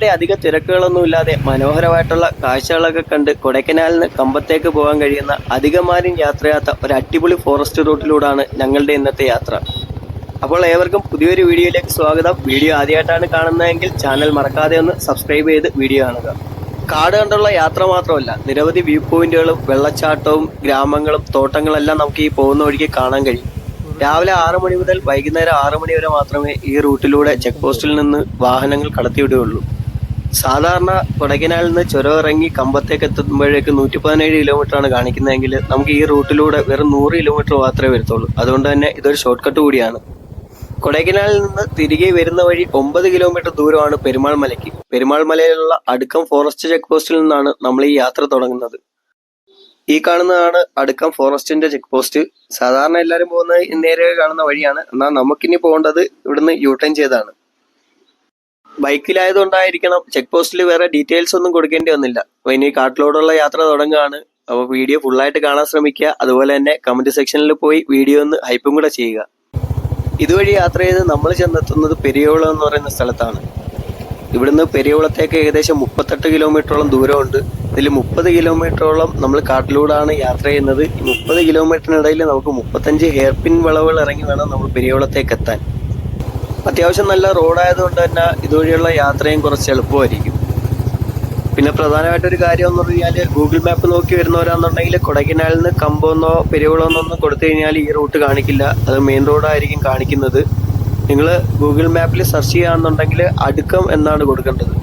രാവിലെ അധിക തിരക്കുകളൊന്നുമില്ലാതെ മനോഹരമായിട്ടുള്ള കാഴ്ചകളൊക്കെ കണ്ട് കൊടൈക്കനാലിന് കമ്പത്തേക്ക് പോകാൻ കഴിയുന്ന അധികമാരും യാത്രയാത്ത ഒരു അടിപൊളി ഫോറസ്റ്റ് റൂട്ടിലൂടെയാണ് ഞങ്ങളുടെ ഇന്നത്തെ യാത്ര. അപ്പോൾ ഏവർക്കും പുതിയൊരു വീഡിയോയിലേക്ക് സ്വാഗതം. വീഡിയോ ആദ്യമായിട്ടാണ് കാണുന്നതെങ്കിൽ ചാനൽ മറക്കാതെ ഒന്ന് സബ്സ്ക്രൈബ് ചെയ്ത് വീഡിയോ കാണുക. കാട് കണ്ടുള്ള യാത്ര മാത്രമല്ല, നിരവധി വ്യൂ പോയിന്റുകളും വെള്ളച്ചാട്ടവും ഗ്രാമങ്ങളും തോട്ടങ്ങളെല്ലാം നമുക്ക് ഈ പോകുന്ന വഴിക്ക് കാണാൻ കഴിയും. രാവിലെ 6 മണി മുതൽ വൈകുന്നേരം 6 മണി വരെ മാത്രമേ ഈ റൂട്ടിലൂടെ ചെക്ക് പോസ്റ്റിൽ നിന്ന് വാഹനങ്ങൾ കടത്തിവിടുകയുള്ളൂ. സാധാരണ കൊടൈക്കനാലിൽ നിന്ന് ചുരം ഇറങ്ങി കമ്പത്തേക്ക് എത്തുമ്പോഴേക്ക് 117 കിലോമീറ്ററാണ് കാണിക്കുന്നതെങ്കിൽ നമുക്ക് ഈ റൂട്ടിലൂടെ വെറും 100 കിലോമീറ്റർ മാത്രമേ വരത്തുള്ളൂ. അതുകൊണ്ട് തന്നെ ഇതൊരു ഷോർട്ട് കട്ട് കൂടിയാണ്. കൊടൈക്കനാലിൽ നിന്ന് തിരികെ വരുന്ന വഴി 9 കിലോമീറ്റർ ദൂരമാണ് പെരുമാൾ മലയ്ക്ക്. പെരുമാൾ മലയിലുള്ള അടുക്കം ഫോറസ്റ്റ് ചെക്ക് പോസ്റ്റിൽ നിന്നാണ് നമ്മൾ ഈ യാത്ര തുടങ്ങുന്നത്. ഈ കാണുന്നതാണ് അടുക്കം ഫോറസ്റ്റിന്റെ ചെക്ക് പോസ്റ്റ്. സാധാരണ എല്ലാവരും പോകുന്നത് നേരെ കാണുന്ന വഴിയാണ്. എന്നാൽ നമുക്കിനി പോകേണ്ടത് ഇവിടുന്ന് യൂട്ടേൺ ചെയ്താണ്. ബൈക്കിലായതുകൊണ്ടായിരിക്കണം ചെക്ക് പോസ്റ്റിൽ വേറെ ഡീറ്റെയിൽസ് ഒന്നും കൊടുക്കേണ്ടി വന്നില്ല. അപ്പോൾ ഇനി കാട്ടിലോടുള്ള യാത്ര തുടങ്ങുകയാണ്. അപ്പോൾ വീഡിയോ ഫുള്ളായിട്ട് കാണാൻ ശ്രമിക്കുക. അതുപോലെ തന്നെ കമന്റ് സെക്ഷനിൽ പോയി വീഡിയോ ഒന്ന് ഹൈപ്പും കൂടെ ചെയ്യുക. ഇതുവഴി യാത്ര ചെയ്ത് നമ്മൾ ചെന്നെത്തുന്നത് പെരിയോളം എന്ന് പറയുന്ന സ്ഥലത്താണ്. ഇവിടുന്ന് പെരിയോളത്തേക്ക് ഏകദേശം 38 കിലോമീറ്ററോളം ദൂരമുണ്ട്. ഇതിൽ 30 കിലോമീറ്ററോളം നമ്മൾ കാട്ടിലൂടെയാണ് യാത്ര ചെയ്യുന്നത്. ഈ 30 കിലോമീറ്ററിനിടയിൽ നമുക്ക് 35 ഹെയർപിൻ വളവുകൾ ഇറങ്ങി വേണം നമ്മൾ പെരിയോളത്തേക്ക് എത്താൻ. അത്യാവശ്യം നല്ല റോഡായതുകൊണ്ട് തന്നെ ഇതുവഴിയുള്ള യാത്രയും കുറച്ച് എളുപ്പമായിരിക്കും. പിന്നെ പ്രധാനമായിട്ടൊരു കാര്യം എന്ന് പറഞ്ഞാൽ, ഗൂഗിൾ മാപ്പ് നോക്കി വരുന്നവരാണെന്നുണ്ടെങ്കിൽ കൊടൈക്കനാലിൽ നിന്ന് കമ്പമെന്നോ പെരിയോളമെന്നോ ഒന്നും കൊടുത്തു കഴിഞ്ഞാൽ ഈ റൂട്ട് കാണിക്കില്ല. അത് മെയിൻ റോഡായിരിക്കും കാണിക്കുന്നത്. നിങ്ങൾ ഗൂഗിൾ മാപ്പിൽ സെർച്ച് ചെയ്യുകയാണെന്നുണ്ടെങ്കിൽ അടുക്കം എന്നാണ് കൊടുക്കേണ്ടത്.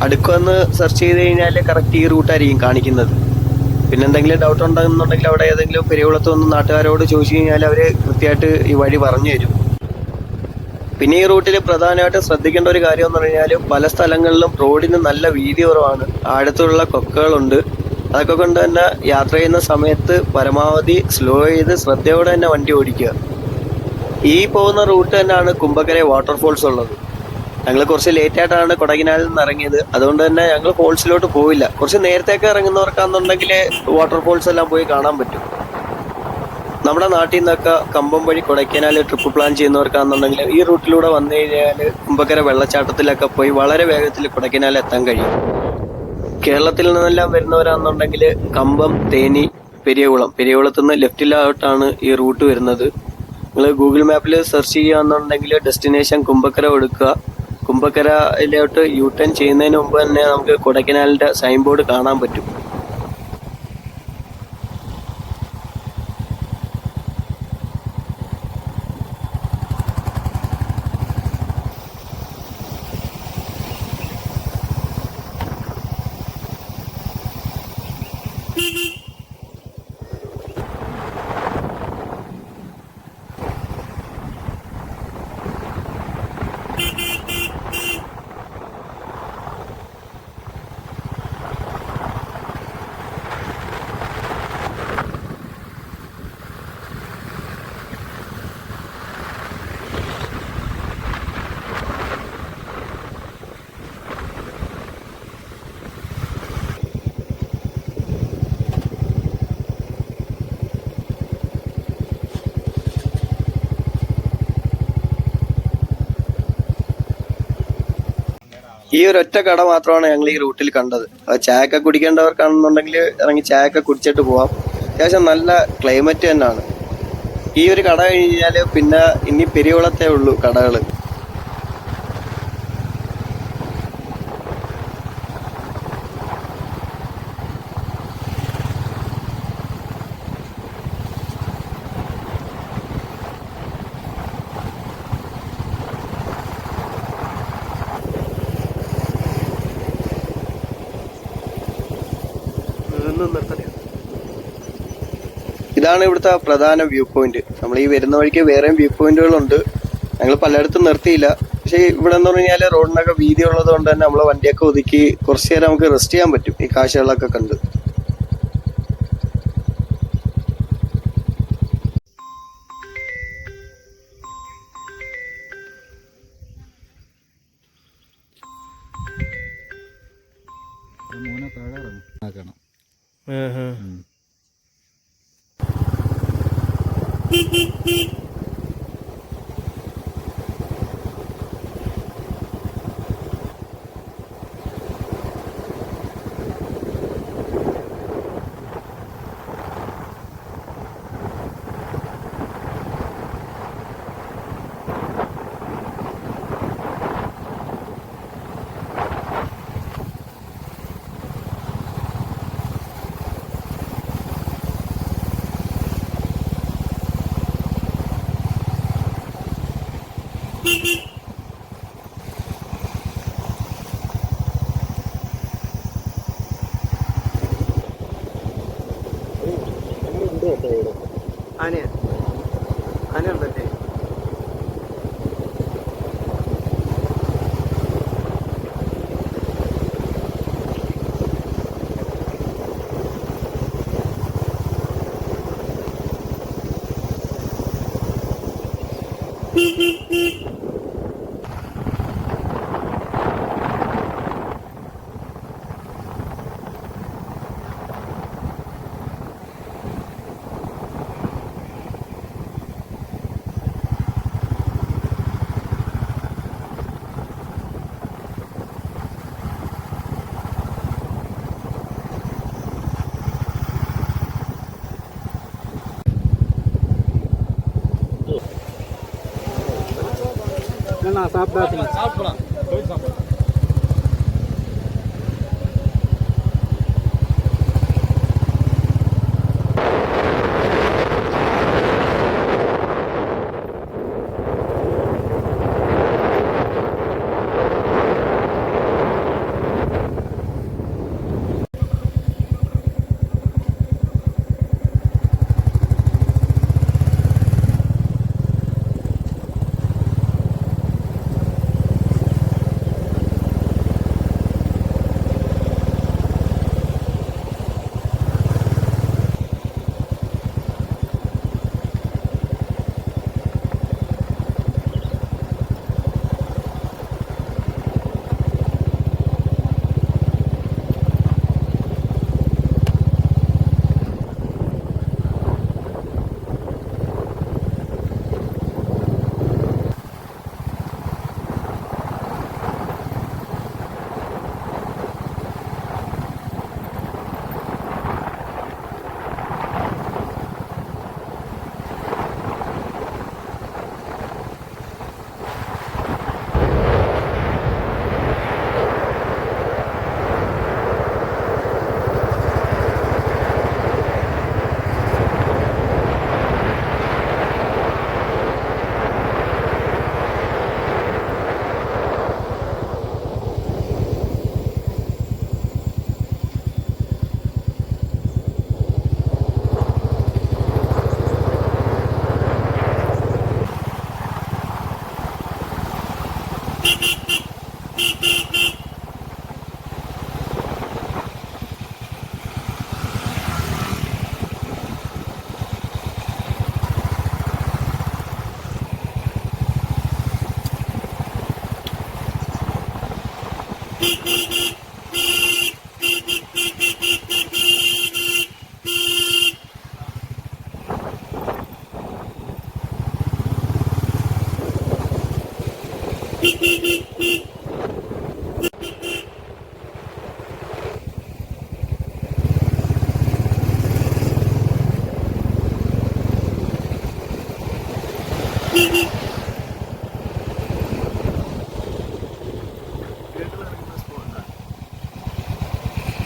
അടുക്കം എന്ന് സെർച്ച് ചെയ്ത് കഴിഞ്ഞാൽ കറക്റ്റ് ഈ റൂട്ടായിരിക്കും കാണിക്കുന്നത്. പിന്നെ എന്തെങ്കിലും ഡൗട്ട് ഉണ്ടെന്നുണ്ടെങ്കിൽ അവിടെ ഏതെങ്കിലും പെരിയോളത്ത് വന്ന് നാട്ടുകാരോട് ചോദിച്ചു കഴിഞ്ഞാൽ അവർ കൃത്യമായിട്ട് ഈ വഴി പറഞ്ഞു തരും. പിന്നെ ഈ റൂട്ടിൽ പ്രധാനമായിട്ടും ശ്രദ്ധിക്കേണ്ട ഒരു കാര്യം എന്ന് പറഞ്ഞാൽ, പല സ്ഥലങ്ങളിലും റോഡിന് നല്ല വീതി കുറവാണ്. ആഴത്തുള്ള കൊക്കകളുണ്ട്. അതൊക്കെ കൊണ്ട് തന്നെ യാത്ര ചെയ്യുന്ന സമയത്ത് പരമാവധി സ്ലോ ചെയ്ത് ശ്രദ്ധയോടെ തന്നെ വണ്ടി ഓടിക്കുക. ഈ പോകുന്ന റൂട്ട് തന്നെയാണ് കുമ്പക്കര വാട്ടർഫോൾസ് ഉള്ളത്. ഞങ്ങൾ കുറച്ച് ലേറ്റ് ആയിട്ടാണ് കൊടൈക്കനാലിൽ നിന്ന് ഇറങ്ങിയത്. അതുകൊണ്ട് തന്നെ ഞങ്ങൾ ഫോൾസിലോട്ട് പോയില്ല. കുറച്ച് നേരത്തേക്ക് ഇറങ്ങുന്നവർക്കാണെന്നുണ്ടെങ്കിൽ വാട്ടർഫോൾസ് എല്ലാം പോയി കാണാൻ പറ്റും. നമ്മുടെ നാട്ടിൽ നിന്നൊക്കെ കമ്പം വഴി കൊടൈക്കനാൽ ട്രിപ്പ് പ്ലാൻ ചെയ്യുന്നവർക്കാണെന്നുണ്ടെങ്കിൽ ഈ റൂട്ടിലൂടെ വന്നു കഴിഞ്ഞാൽ കുമ്പക്കര വെള്ളച്ചാട്ടത്തിലൊക്കെ പോയി വളരെ വേഗത്തിൽ കൊടൈക്കനാൽ എത്താൻ കഴിയും. കേരളത്തിൽ നിന്നെല്ലാം വരുന്നവരാണെന്നുണ്ടെങ്കിൽ കമ്പം, തേനി, പെരിയകുളത്ത് നിന്ന് ലെഫ്റ്റിലോട്ടാണ് ഈ റൂട്ട് വരുന്നത്. നിങ്ങൾ ഗൂഗിൾ മാപ്പിൽ സെർച്ച് ചെയ്യുകയാണെന്നുണ്ടെങ്കിൽ ഡെസ്റ്റിനേഷൻ കുമ്പക്കര കൊടുക്കുക. കുമ്പക്കരയിലോട്ട് യൂട്ടേൺ ചെയ്യുന്നതിന് മുമ്പ് തന്നെ നമുക്ക് കൊടൈക്കനാലിൻ്റെ സൈൻ ബോർഡ് കാണാൻ പറ്റും. ഈ ഒരൊറ്റ കട മാത്രമാണ് ഞങ്ങൾ ഈ റൂട്ടിൽ കണ്ടത്. ചായയൊക്കെ കുടിക്കേണ്ടവർക്കാണെന്നുണ്ടെങ്കിൽ ഇറങ്ങി ചായയൊക്കെ കുടിച്ചിട്ട് പോവാം. അത്യാവശ്യം നല്ല ക്ലൈമറ്റ് തന്നെയാണ്. ഈ ഒരു കട കഴിഞ്ഞാൽ പിന്നെ ഇനി പെരിയോളത്തേ ഉള്ളൂ കടകൾ. ഇതാണ് ഇവിടുത്തെ പ്രധാന വ്യൂ പോയിന്റ്. നമ്മൾ ഈ വരുന്ന വഴിക്ക് വേറെയും വ്യൂ പോയിന്റുകളുണ്ട്. ഞങ്ങൾ പലയിടത്തും നിർത്തിയില്ല. പക്ഷേ ഇവിടെ എന്ന് പറഞ്ഞാൽ റോഡിനൊക്കെ വീതി ഉള്ളത് കൊണ്ട് തന്നെ നമ്മളെ വണ്ടിയൊക്കെ ഒതുക്കി കുറച്ചു നേരം നമുക്ക് റെസ്റ്റ് ചെയ്യാൻ പറ്റും ഈ കാഴ്ചകളൊക്കെ കണ്ട്. ആനയുണ്ടല്ലേ? சாப்பிடலாம்.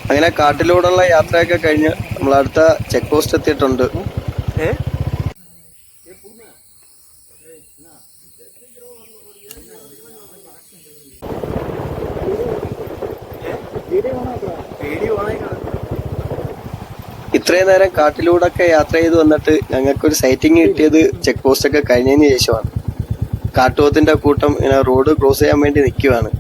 അങ്ങനെ കാട്ടിലൂടെയുള്ള യാത്രയൊക്കെ കഴിഞ്ഞ് നമ്മൾ അടുത്ത ചെക്ക് പോസ്റ്റ് എത്തിയിട്ടുണ്ട്. ഇത്രയും നേരം കാട്ടിലൂടെയൊക്കെ യാത്ര ചെയ്ത് വന്നിട്ട് ഞങ്ങൾക്കൊരു സൈറ്റിംഗ് കിട്ടിയത് ചെക്ക് പോസ്റ്റ് ഒക്കെ കഴിഞ്ഞതിന് ശേഷമാണ്. കാട്ടുപോത്തിന്റെ കൂട്ടം ഇങ്ങനെ റോഡ് ക്രോസ് ചെയ്യാൻ വേണ്ടി നിൽക്കുവാണ്.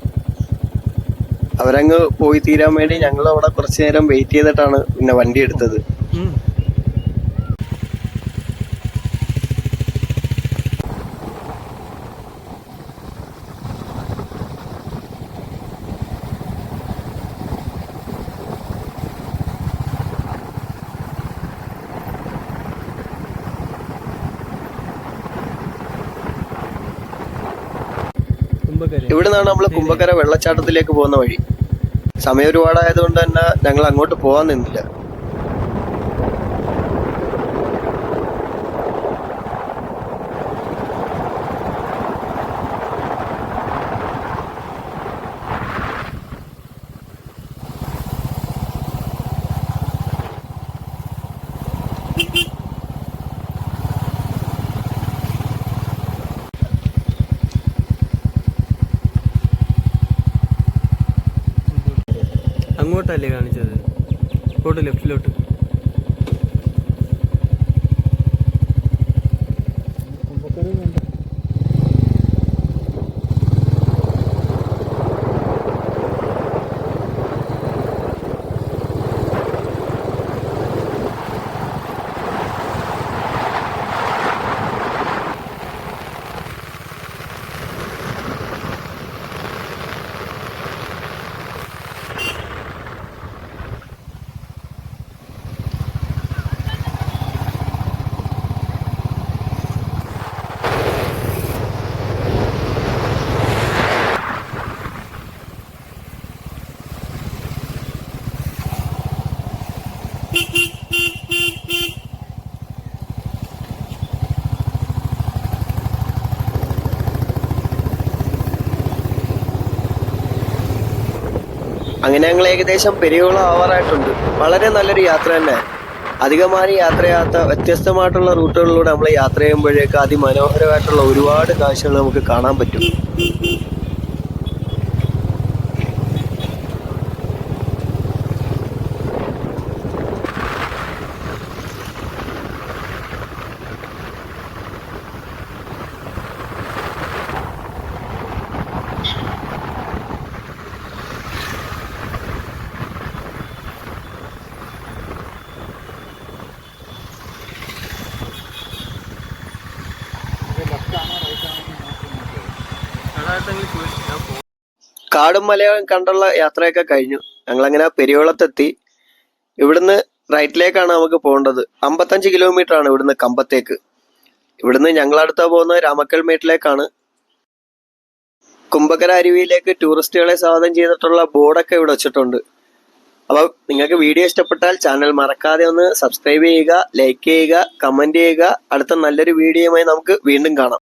അവരങ്ങ് പോയി തീരാൻ വേണ്ടി ഞങ്ങൾ അവിടെ കുറച്ചു നേരം വെയിറ്റ് ചെയ്തിട്ടാണ് പിന്നെ വണ്ടി എടുത്തത്. ഇവിടെ നിന്നാണ് നമ്മൾ കുമ്പക്കര വെള്ളച്ചാട്ടത്തിലേക്ക് പോകുന്ന വഴി. സമയം ഒരുപാടായതുകൊണ്ട് തന്നെ ഞങ്ങൾ അങ്ങോട്ട് പോകാൻ നിന്നില്ല. അങ്ങോട്ടല്ലേ കാണിച്ചത്? ഇങ്ങോട്ട് ലെഫ്റ്റിലോട്ട്. അങ്ങനെ ഞങ്ങൾ ഏകദേശം പെരിയോളം ആവാറായിട്ടുണ്ട്. വളരെ നല്ലൊരു യാത്ര തന്നെ. അധികമാരും യാത്ര ചെയ്യാത്ത വ്യത്യസ്തമായിട്ടുള്ള റൂട്ടുകളിലൂടെ നമ്മൾ യാത്ര ചെയ്യുമ്പോഴേക്ക് അതിമനോഹരമായിട്ടുള്ള ഒരുപാട് കാഴ്ചകൾ നമുക്ക് കാണാൻ പറ്റും. കാടും മലയും കണ്ടുള്ള യാത്രയൊക്കെ കഴിഞ്ഞു. ഞങ്ങളങ്ങനെ പെരിയോളത്തെത്തി. ഇവിടുന്ന് റൈറ്റിലേക്കാണ് നമുക്ക് പോകേണ്ടത്. 55 കിലോമീറ്റർ ആണ് ഇവിടുന്ന് കമ്പത്തേക്ക്. ഇവിടുന്ന് ഞങ്ങളടുത്ത പോകുന്നത് രാമക്കൽമേട്ടിലേക്കാണ്. കുംഭകര അരുവിയിലേക്ക് ടൂറിസ്റ്റുകളെ സ്വാഗതം ചെയ്തിട്ടുള്ള ബോർഡൊക്കെ ഇവിടെ വെച്ചിട്ടുണ്ട്. അപ്പോൾ നിങ്ങൾക്ക് വീഡിയോ ഇഷ്ടപ്പെട്ടാൽ ചാനൽ മറക്കാതെ ഒന്ന് സബ്സ്ക്രൈബ് ചെയ്യുക, ലൈക്ക് ചെയ്യുക, കമന്റ് ചെയ്യുക. അടുത്ത നല്ലൊരു വീഡിയോയുമായി നമുക്ക് വീണ്ടും കാണാം.